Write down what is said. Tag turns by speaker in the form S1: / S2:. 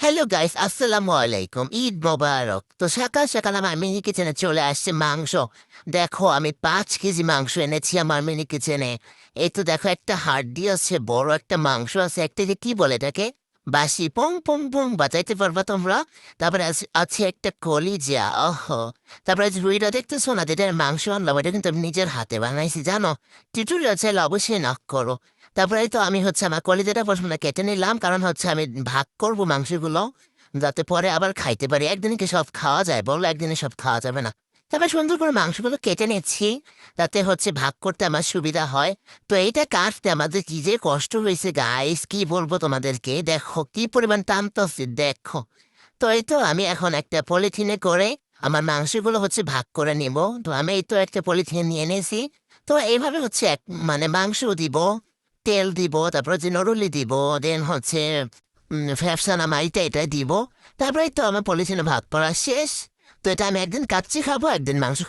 S1: Hello guys, আসসালামু আলাইকুম। ঈদ মোবারক। তো সকাল সকাল আমার মিনি কিচেনে চলে আসছে মাংস। দেখো, আমি 5 কেজি মাংস এনেছি আমার মিনি কিচেনে। এই তো দেখো, একটা হাড্ডি আছে, বড় একটা মাংস আছে, একটা যে কি বলে এটাকে, বাসি পং পং পং বাজাইতে পারবা তোমরা? তারপরে আছে একটা কলিজা, ওহো। তারপরে যে রুইটা দেখতেছো না, যেটার মাংস আনলাম, এটা কিন্তু আমি নিজের হাতে বানাইছি, জানো? টিউটোরিয়াল চাইলে অবশ্যই নক করো। তারপরে তো আমি আমার কলিজাটা প্রথমে কেটে নিলাম, কারণ আমি ভাগ করব মাংসগুলো, যাতে পরে আবার খাইতে পারি। একদিনে কি সব খাওয়া যায় বলো? একদিনে সব খাওয়া যাবে না। তারপরে সুন্দর করে মাংসগুলো কেটে নিচ্ছি, যাতে ভাগ করতে আমার সুবিধা হয়। তো এইটা কাটতে আমাদের কি যে কষ্ট হয়েছে গাইস, কি বলবো তোমাদেরকে। দেখো কি পরিমাণ টানতেছি, দেখো। তো এই তো আমি এখন একটা পলিথিনে করে আমার মাংসগুলো ভাগ করে নিব। তো আমি এই তো একটা পলিথিন নিয়ে এনেছি। তো এইভাবে মাংস দিব, তেল দিব, তারপরে যে নরুলি দিব, দেন ফ্যাপসানা মাইটা এটা দিব। তারপরে তো আমার পলিথিনে ভাগ করা শেষ। তো এটা আমি একদিন কাচ্চি খাবো, একদিন মাংস